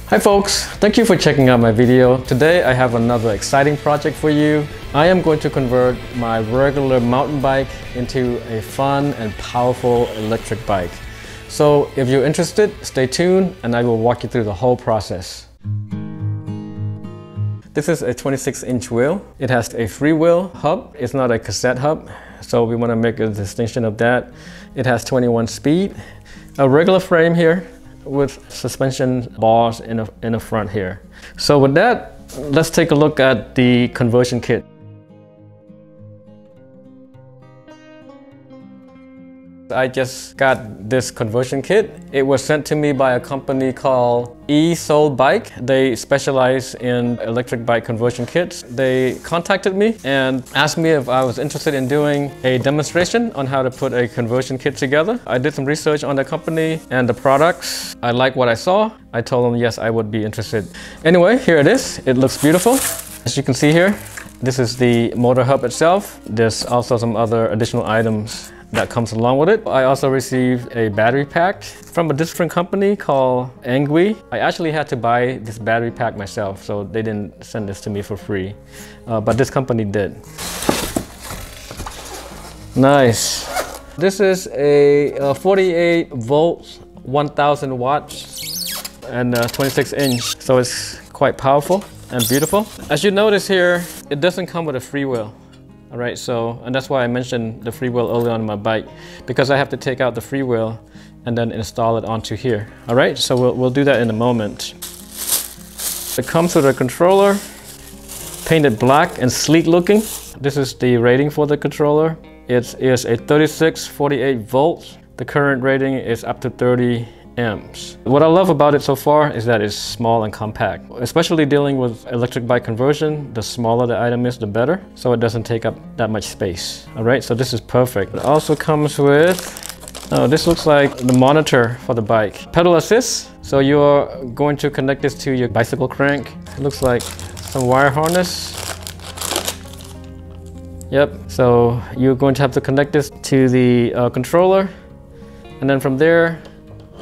Hi folks, thank you for checking out my video. Today I have another exciting project for you. I am going to convert my regular mountain bike into a fun and powerful electric bike. So if you're interested, stay tuned and I will walk you through the whole process. This is a 26-inch wheel. It has a Freewheel hub. It's not a cassette hub, so we want to make a distinction of that. It has 21 speed, a regular frame here, with suspension bars in the front here. So with that, let's take a look at the conversion kit. I just got this conversion kit. It was sent to me by a company called Esoulbike. They specialize in electric bike conversion kits. They contacted me and asked me if I was interested in doing a demonstration on how to put a conversion kit together. I did some research on the company and the products. I liked what I saw. I told them yes, I would be interested. Anyway, here it is. It looks beautiful. As you can see here, this is the motor hub itself. There's also some other additional items that comes along with it. I also received a battery pack from a different company called Angui. I actually had to buy this battery pack myself, so they didn't send this to me for free. But this company did. Nice. This is a 48 volts, 1000 watts, and 26 inch. So it's quite powerful and beautiful. As you notice here, it doesn't come with a Freewheel. All right, and that's why I mentioned the Freewheel early on my bike, because I have to take out the Freewheel and then install it onto here. All right, so we'll do that in a moment. It comes with a controller, painted black and sleek looking. This is the rating for the controller. It is a 36, 48 volts. The current rating is up to 30 amps. What I love about it so far is that it's small and compact. Especially dealing with electric bike conversion, the smaller the item is, the better. So it doesn't take up that much space. All right, so this is perfect. It also comes with, this looks like the monitor for the bike. Pedal assist. So you're going to connect this to your bicycle crank. It looks like some wire harness. Yep, so you're going to have to connect this to the controller. And then from there,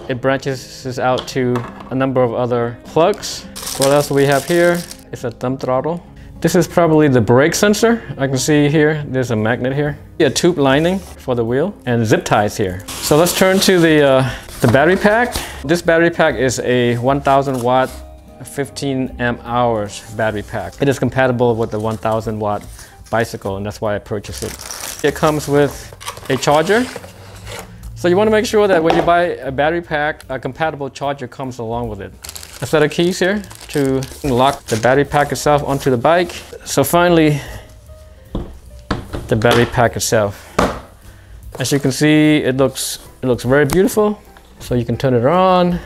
it branches out to a number of other plugs. What else do we have here? It's a thumb throttle. This is probably the brake sensor. I can see here, there's a magnet here. A tube lining for the wheel and zip ties here. So let's turn to the battery pack. This battery pack is a 1000 watt, 15 amp hours battery pack. It is compatible with the 1000 watt bicycle, and that's why I purchased it. It comes with a charger. So you want to make sure that when you buy a battery pack, a compatible charger comes along with it. A set of keys here to lock the battery pack itself onto the bike. So finally, the battery pack itself. As you can see, it looks very beautiful. So you can turn it on.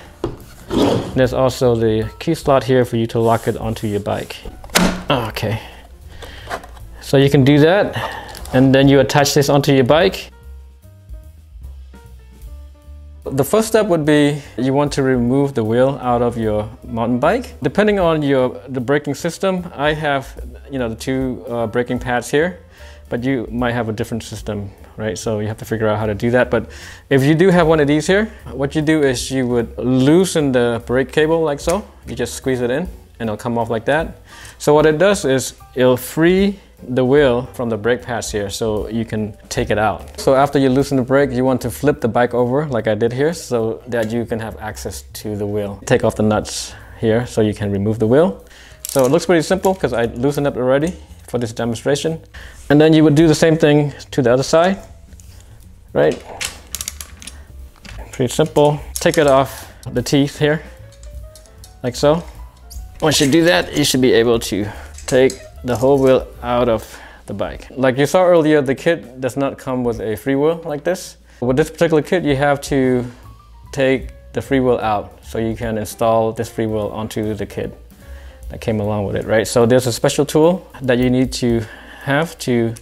There's also the key slot here for you to lock it onto your bike. Okay. So you can do that, and then you attach this onto your bike. The first step would be you want to remove the wheel out of your mountain bike. Depending on the braking system, I have the two braking pads here, but you might have a different system, right? So you have to figure out how to do that. But if you do have one of these here, what you do is you would loosen the brake cable like so. You just squeeze it in and it'll come off like that. So what it does is it'll free the wheel from the brake pads here, so you can take it out. So after you loosen the brake, you want to flip the bike over like I did here, so that you can have access to the wheel. Take off the nuts here so you can remove the wheel. So it looks pretty simple because I loosened up already for this demonstration. And then you would do the same thing to the other side, right? Pretty simple. Take it off the teeth here, like so. Once you do that, you should be able to take the whole wheel out of the bike. Like you saw earlier, the kit does not come with a Freewheel like this. With this particular kit, you have to take the Freewheel out so you can install this Freewheel onto the kit that came along with it, right? So there's a special tool that you need to have to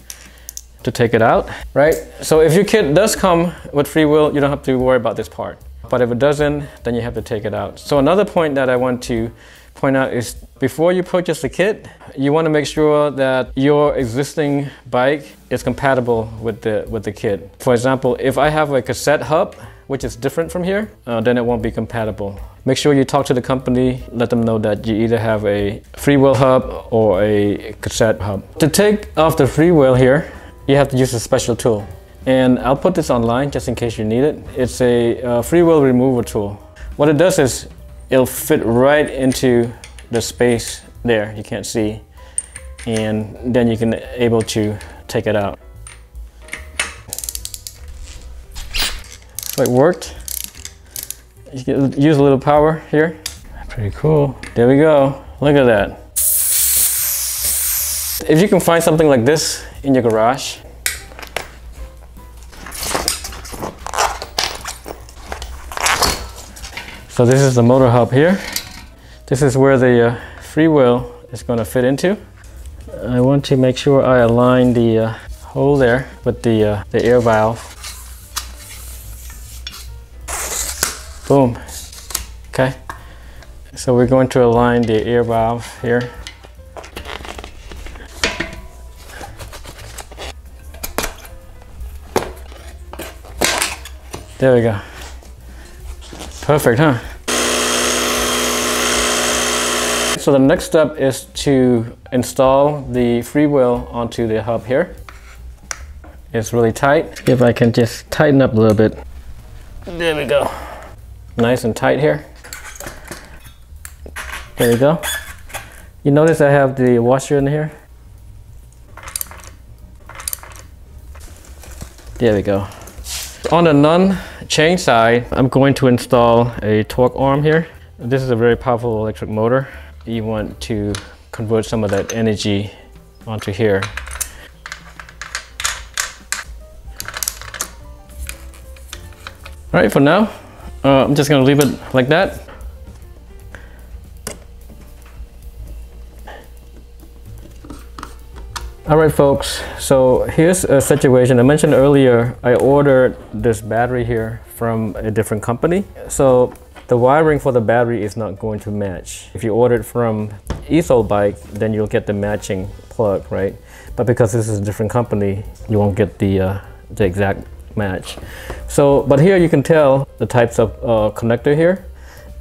take it out, right? So if your kit does come with Freewheel, you don't have to worry about this part. But if it doesn't, then you have to take it out. So another point that I want to point out is before you purchase the kit, you want to make sure that your existing bike is compatible with the kit. For example, if I have a cassette hub which is different from here, then it won't be compatible. Make sure you talk to the company, let them know that you either have a Freewheel hub or a cassette hub. To take off the Freewheel here, you have to use a special tool. And I'll put this online just in case you need it. It's a Freewheel removal tool. What it does is it'll fit right into the space there, you can't see. And then you can able to take it out. So it worked. You can use a little power here. Pretty cool. There we go. Look at that. If you can find something like this in your garage, so this is the motor hub here. This is where the Freewheel is going to fit into. I want to make sure I align the hole there with the air valve. Boom. Okay. So we're going to align the air valve here. There we go. Perfect, huh? So the next step is to install the Freewheel onto the hub here. It's really tight. If I can just tighten up a little bit. There we go. Nice and tight here. There we go. You notice I have the washer in here? There we go. On the non-chain side, I'm going to install a torque arm here. This is a very powerful electric motor. You want to convert some of that energy onto here. All right, for now, I'm just gonna leave it like that. All right, folks, so here's a situation. I mentioned earlier, I ordered this battery here from a different company. So the wiring for the battery is not going to match. If you order it from Esoulbike, then you'll get the matching plug, right? But because this is a different company, you won't get the exact match. So, but here you can tell the types of connector here.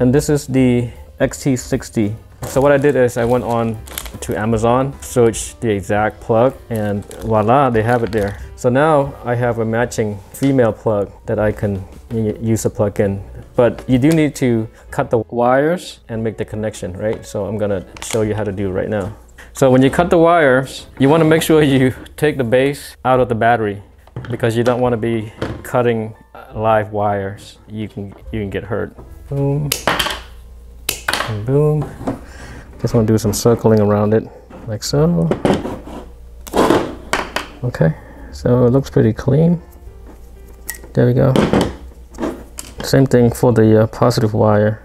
And this is the XT60. So what I did is I went on to Amazon, searched the exact plug, and voila, they have it there. So now I have a matching female plug that I can use to plug in. But you do need to cut the wires and make the connection, right? So I'm gonna show you how to do it right now. So when you cut the wires, you wanna make sure you take the base out of the battery, because you don't want to be cutting live wires. You can get hurt. Boom and boom. Just want to do some circling around it like so. Okay, so it looks pretty clean. There we go. Same thing for the positive wire.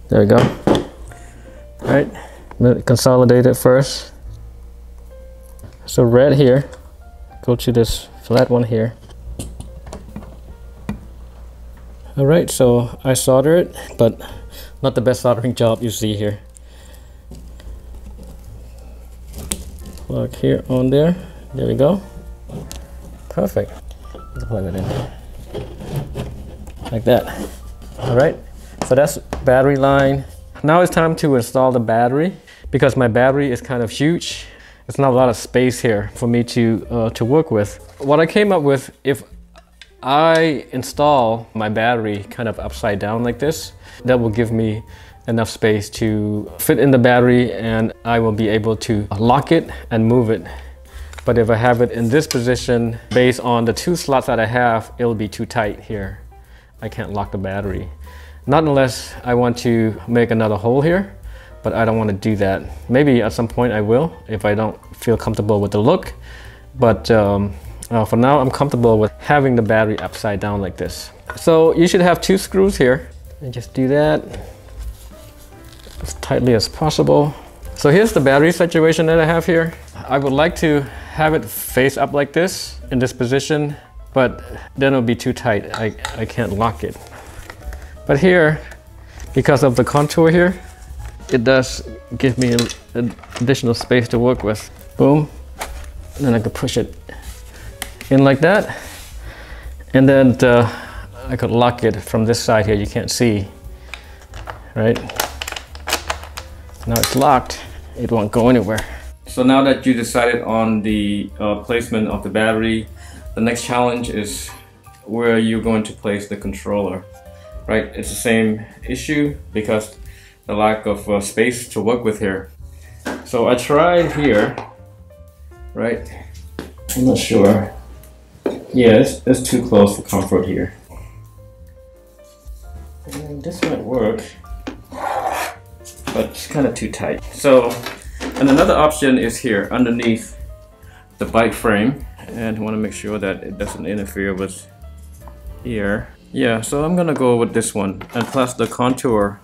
There we go. All right, consolidate it first. So red here, go to this flat one here. All right, so I solder it, but not the best soldering job you see here. Plug here on there. There we go. Perfect. Let's plug it in like that. All right, so that's battery line. Now it's time to install the battery, because my battery is kind of huge. It's not a lot of space here for me to work with. What I came up with, if I install my battery kind of upside down like this, that will give me enough space to fit in the battery, and I will be able to lock it and move it. But if I have it in this position, based on the 2 slots that I have, it'll be too tight here. I can't lock the battery. Not unless I want to make another hole here, but I don't want to do that. Maybe at some point I will, if I don't feel comfortable with the look. But for now, I'm comfortable with having the battery upside down like this. So you should have 2 screws here, and just do that as tightly as possible. So here's the battery situation that I have here. I would like to have it face up like this in this position, but then it'll be too tight. I can't lock it. But here, because of the contour here, it does give me an additional space to work with. Boom, and then I can push it in like that. And then I could lock it from this side here. You can't see, right? Now it's locked. It won't go anywhere. So now that you decided on the placement of the battery, the next challenge is where you're going to place the controller, right? It's the same issue because the lack of space to work with here. So I tried here, right? I'm not sure. Yeah, it's too close for comfort here. And this might work, but it's kind of too tight. So, and another option is here underneath the bike frame, and I want to make sure that it doesn't interfere with here. Yeah, so I'm gonna go with this one, and plus the contour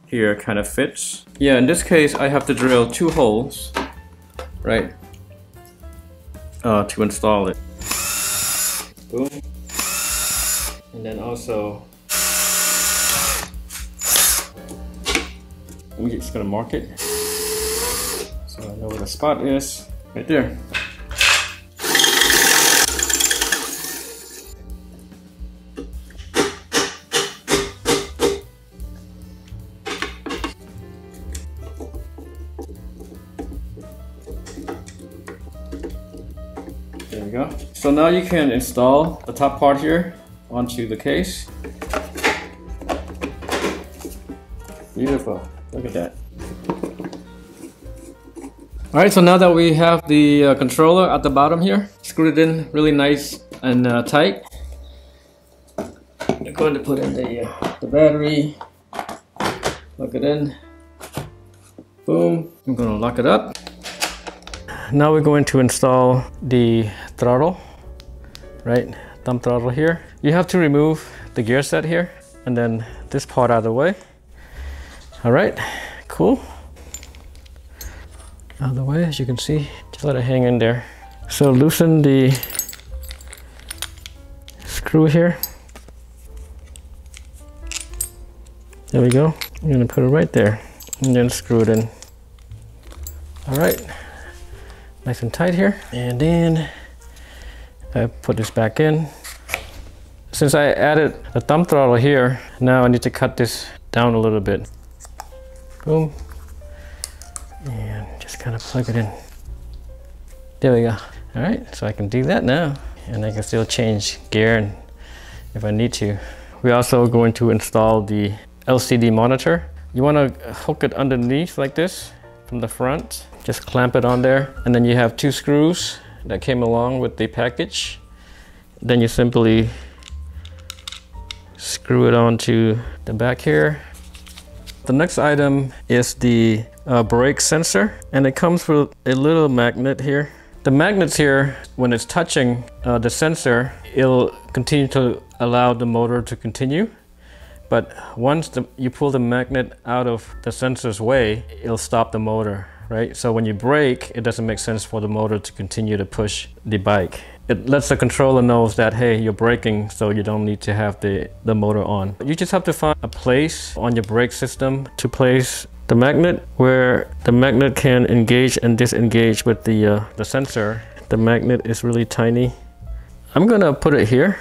here kind of fits. Yeah, in this case I have to drill 2 holes, right, to install it. Boom. And then also I'm just gonna mark it so I know where the spot is. Right there. There we go. So now you can install the top part here onto the case. Beautiful. Look at that. Alright, so now that we have the controller at the bottom here, screwed it in really nice and tight. I'm going to put in the battery, plug it in, boom. I'm going to lock it up. Now we're going to install the throttle, right? Thumb throttle here. You have to remove the gear set here and then this part out of the way. All right, cool. Out of the way, as you can see, just let it hang in there. So loosen the screw here. There we go. I'm gonna put it right there and then screw it in. All right. Nice and tight here, and then I put this back in. Since I added the thumb throttle here, now I need to cut this down a little bit. Boom, and just kind of plug it in. There we go. All right, so I can do that now, and I can still change gear if I need to. We're also going to install the LCD monitor. You want to hook it underneath like this from the front. Just clamp it on there, and then you have 2 screws that came along with the package. Then you simply screw it onto the back here. The next item is the brake sensor, and it comes with a little magnet here. The magnets here, when it's touching the sensor, it'll continue to allow the motor to continue. But once you pull the magnet out of the sensor's way, it'll stop the motor, right? So when you brake, it doesn't make sense for the motor to continue to push the bike. It lets the controller know that, hey, you're braking, so you don't need to have the motor on. You just have to find a place on your brake system to place the magnet where the magnet can engage and disengage with the sensor. The magnet is really tiny. I'm gonna put it here,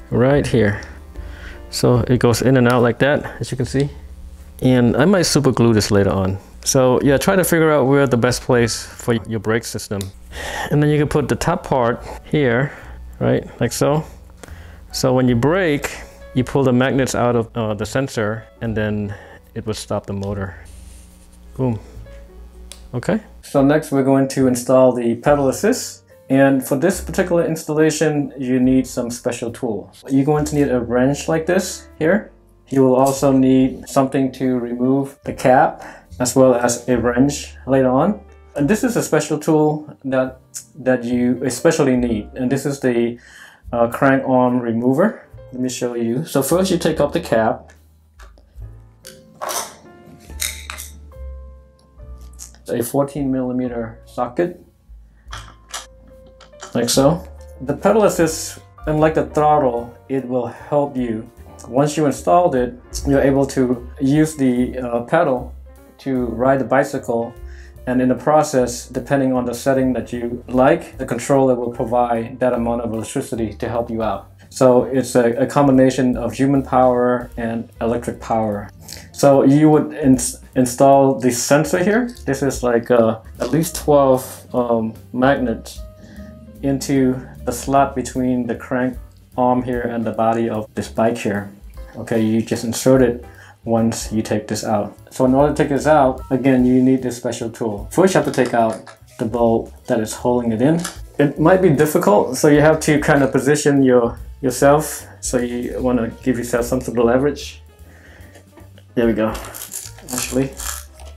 right here. So it goes in and out like that, as you can see. And I might super glue this later on. So yeah, try to figure out where the best place for your brake system. And then you can put the top part here, right, like so. So when you brake, you pull the magnets out of the sensor, and then it would stop the motor. Boom. Okay. So next we're going to install the pedal assist. And for this particular installation, you need some special tools. You're going to need a wrench like this here. You will also need something to remove the cap, as well as a wrench later on. And this is a special tool that you especially need. And this is the crank arm remover. Let me show you. So first you take off the cap. A 14mm socket, like so. The pedal assist, unlike the throttle, it will help you. Once you installed it, you're able to use the pedal to ride the bicycle, and in the process, depending on the setting that you like, the controller will provide that amount of electricity to help you out. So it's a combination of human power and electric power. So you would install the sensor here. This is like at least 12 magnets into the slot between the crank arm here and the body of this bike here. Okay, you just insert it once you take this out. So in order to take this out, again, you need this special tool. First, you have to take out the bolt that is holding it in. It might be difficult, so you have to kind of position yourself. So you want to give yourself some sort of leverage. There we go. Actually,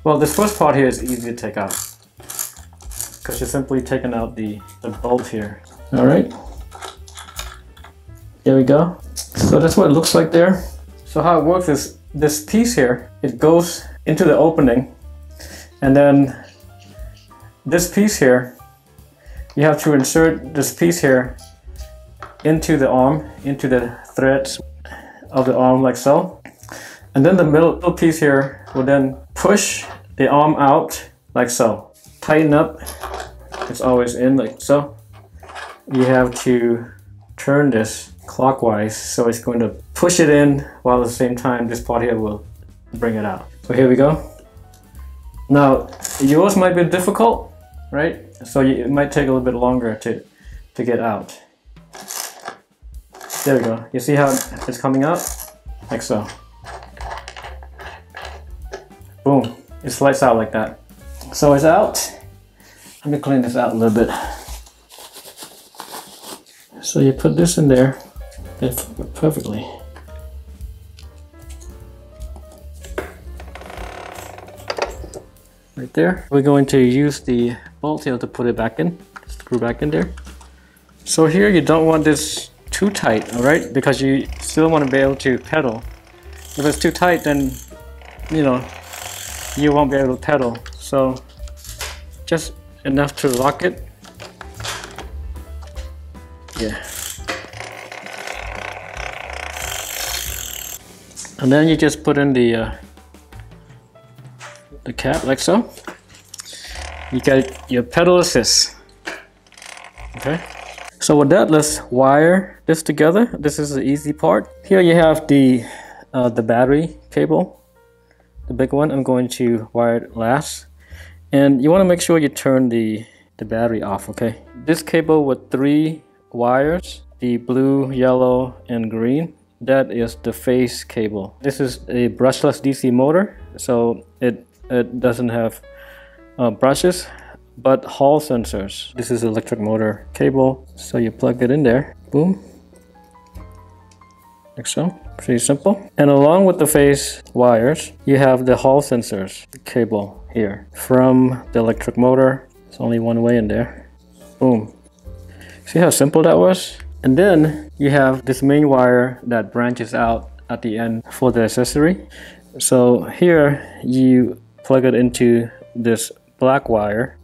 well, this first part here is easy to take out because you're simply taking out the bolt here. All right. There we go. So that's what it looks like there. So how it works is this piece here, it goes into the opening, and then this piece here, you have to insert this piece here into the arm, into the threads of the arm like so. And then the middle piece here will then push the arm out like so. Tighten up, it's always in like so. You have to turn this clockwise, so it's going to push it in while at the same time this part here will bring it out. So here we go. Now yours might be difficult, right? So it might take a little bit longer to get out. There we go. You see how it's coming out? Like so. Boom. It slides out like that. So it's out. Let me clean this out a little bit. So you put this in there. It perfectly. Right there. We're going to use the bolt here to put it back in. Screw back in there. So here you don't want this too tight, alright? Because you still want to be able to pedal. If it's too tight, then you won't be able to pedal. So just enough to lock it. Yeah. And then you just put in the cap like so. You got your pedal assist. Okay. So with that, let's wire this together. This is the easy part. Here you have the battery cable, the big one. I'm going to wire it last. And you want to make sure you turn the battery off, okay? This cable with 3 wires, the blue, yellow, and green, that is the phase cable. This is a brushless DC motor, so it doesn't have brushes, but Hall sensors. This is electric motor cable, so you plug it in there, boom, like so, pretty simple. And along with the phase wires, you have the Hall sensors cable here from the electric motor. It's only one way in there, boom. See how simple that was? And then you have this main wire that branches out at the end for the accessory. So here you plug it into this black wire,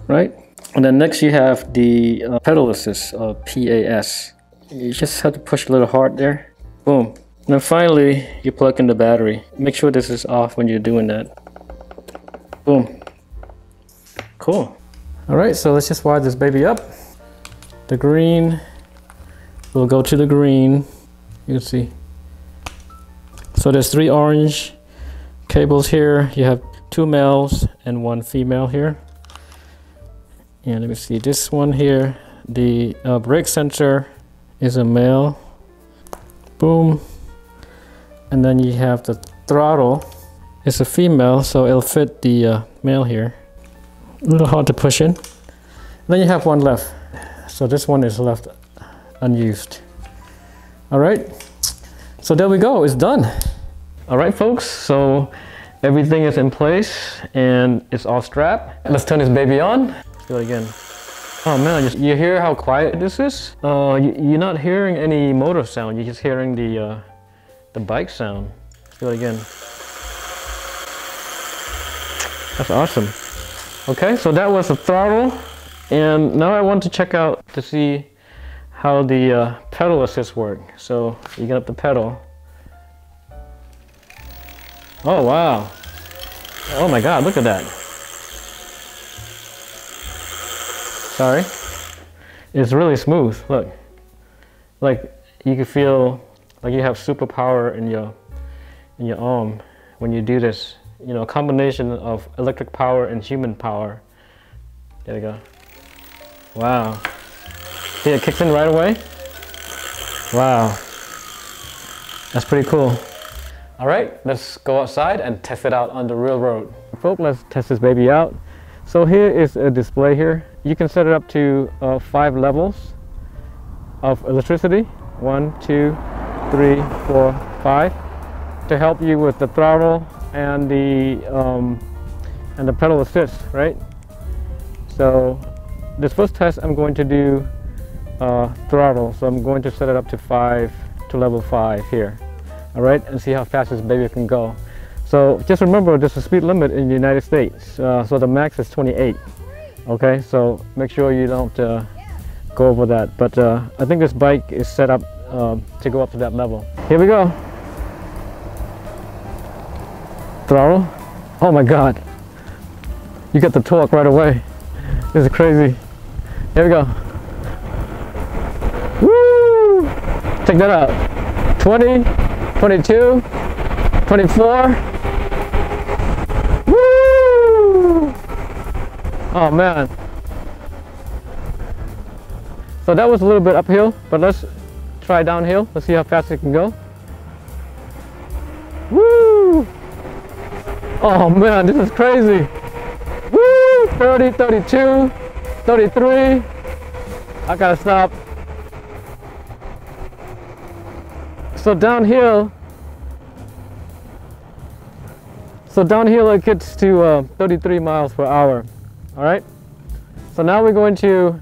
right? And then next you have the pedal assist, PAS. You just have to push a little hard there, boom. And then finally you plug in the battery. Make sure this is off when you're doing that, boom. Cool. All right, so let's just wire this baby up. The green will go to the green. You can see. So there's 3 orange cables here. You have 2 males and 1 female here. And let me see this one here. The brake sensor is a male. Boom. And then you have the throttle. It's a female, so it'll fit the male here. A little hard to push in. Then you have 1 left. So this one is left unused. All right, so there we go, it's done. All right, folks, so everything is in place and it's all strapped. Let's turn this baby on. Do it again. Oh man, you hear how quiet this is? You're not hearing any motor sound, you're just hearing the bike sound. Do it again. That's awesome. Okay, so that was the throttle. And now I want to check out to see how the pedal assist work. So you get up the pedal. Oh wow. Oh my god, look at that. Sorry. It's really smooth, look. like you can feel like you have superpower in your arm when you do this. You know, a combination of electric power and human power. There we go. Wow. See, it kicks in right away. Wow. That's pretty cool. All right, let's go outside and test it out on the real road. Folks, let's test this baby out. So here is a display here. You can set it up to 5 levels of electricity. 1, 2, 3, 4, 5. To help you with the throttle and the pedal assist, right? So this first test I'm going to do throttle. So I'm going to set it up to level 5 here. All right, and see how fast this baby can go. So just remember, there's a speed limit in the United States. So the max is 28. Okay, so make sure you don't go over that. But I think this bike is set up to go up to that level. Here we go. Throttle. Oh my God. You get the torque right away. This is crazy. Here we go. Woo! Check that out. 20, 22, 24. Woo! Oh man. So that was a little bit uphill, but let's try downhill. Let's see how fast it can go. Woo! Oh man, this is crazy. Woo! 30, 32, 33. I gotta stop. So downhill it gets to 33 miles per hour. All right. So now we're going to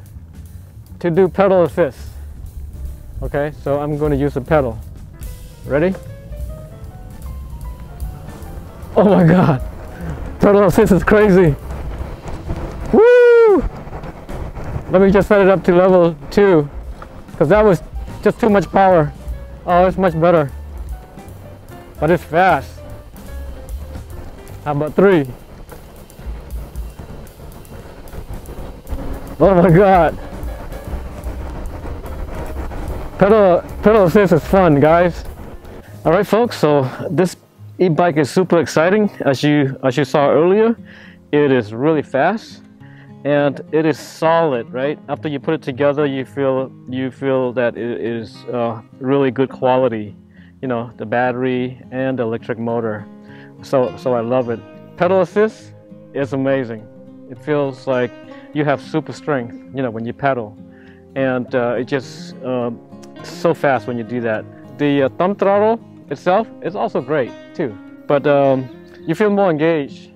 do pedal assist. Okay. So I'm going to use the pedal. Ready? Oh my God. Pedal assist is crazy. Woo! Let me just set it up to level 2 because that was just too much power. Oh, it's much better. But it's fast. How about 3? Oh my God. Pedal assist is fun, guys. All right, folks. So this e-bike is super exciting. As you saw earlier, it is really fast and it is solid, right? After you put it together, you feel that it is really good quality. You know, the battery and the electric motor. So I love it. Pedal assist is amazing. It feels like you have super strength, you know, when you pedal, and it just so fast when you do that. The thumb throttle itself is also great too, but you feel more engaged,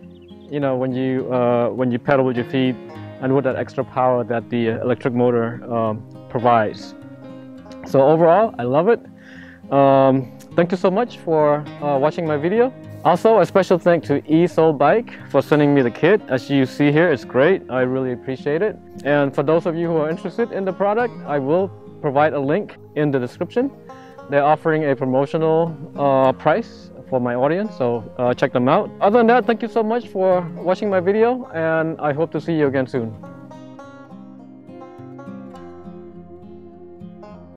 you know, when you pedal with your feet and with that extra power that the electric motor provides. So overall, I love it. Thank you so much for watching my video. Also, a special thank to Esoulbike for sending me the kit. As you see here, it's great. I really appreciate it. And for those of you who are interested in the product, I will provide a link in the description. They're offering a promotional price for my audience, so check them out. Other than that, thank you so much for watching my video, and I hope to see you again soon.